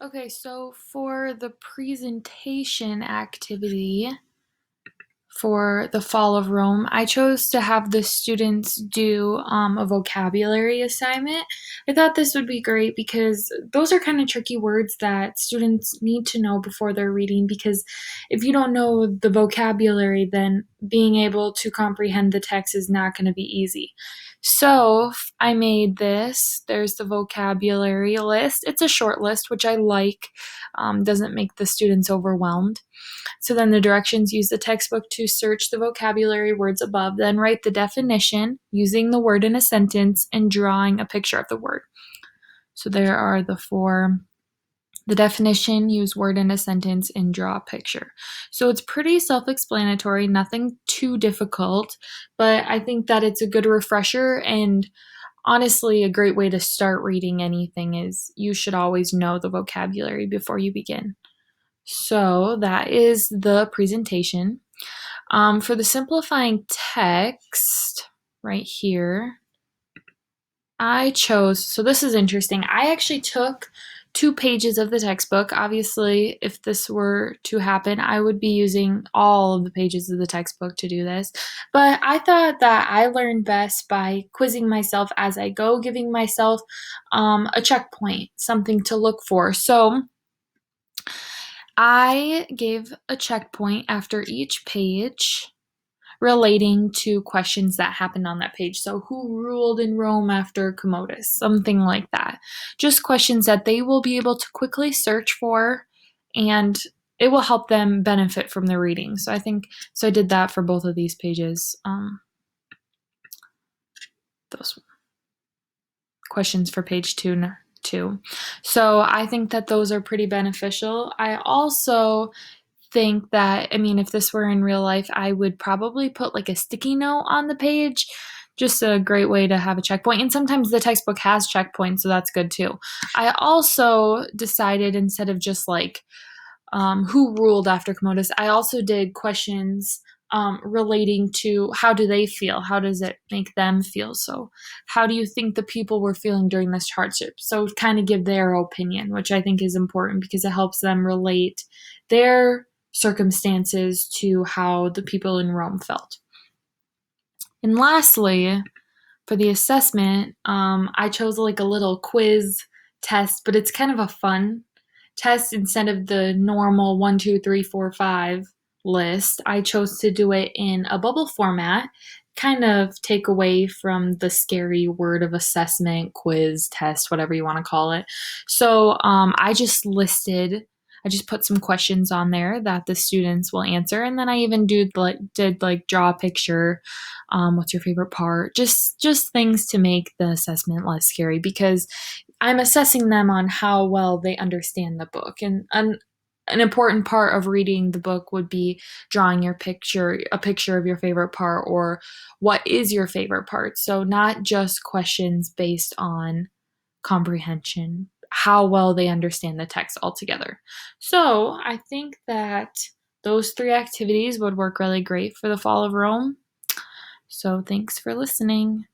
Okay, so for the presentation activity for the Fall of Rome, I chose to have the students do a vocabulary assignment. I thought this would be great because those are kind of tricky words that students need to know before they're reading. Because if you don't know the vocabulary, then being able to comprehend the text is not going to be easy. So I made this. There's the vocabulary list. It's a short list, which I like, doesn't make the students overwhelmed. So then the directions: use the textbook to search the vocabulary words above, then write the definition using the word in a sentence and drawing a picture of the word. So there are the four: the definition, use word in a sentence, and draw a picture. So it's pretty self-explanatory, nothing too difficult, but I think that it's a good refresher, and honestly, a great way to start reading anything is you should always know the vocabulary before you begin. So that is the presentation. For the simplifying text right here, I chose, so this is interesting. I actually took 2 pages of the textbook. Obviously, if this were to happen, I would be using all of the pages of the textbook to do this. But I thought that I learned best by quizzing myself as I go, giving myself a checkpoint, something to look for. So I gave a checkpoint after each page relating to questions that happened on that page. So, who ruled in Rome after Commodus? Something like that. Just questions that they will be able to quickly search for, and it will help them benefit from the reading. So, I did that for both of these pages. Those questions for page 2. So, I think that those are pretty beneficial. I also think that, I mean, if this were in real life, I would probably put like a sticky note on the page. Just a great way to have a checkpoint. And sometimes the textbook has checkpoints, so that's good too. I also decided, instead of just like who ruled after Commodus, I also did questions relating to how do they feel? How does it make them feel? So, how do you think the people were feeling during this hardship? So, kind of give their opinion, which I think is important because it helps them relate their circumstances to how the people in Rome felt. And lastly, for the assessment, I chose like a little quiz test, but it's kind of a fun test. Instead of the normal 1, 2, 3, 4, 5 list, I chose to do it in a bubble format, kind of take away from the scary word of assessment, quiz, test, whatever you want to call it. So I just put some questions on there that the students will answer, and then I even did like draw a picture. What's your favorite part? Just things to make the assessment less scary, because I'm assessing them on how well they understand the book. And an important part of reading the book would be drawing a picture of your favorite part, or what is your favorite part. So not just questions based on comprehension, how well they understand the text altogether. So I think that those 3 activities would work really great for the Fall of Rome. So thanks for listening.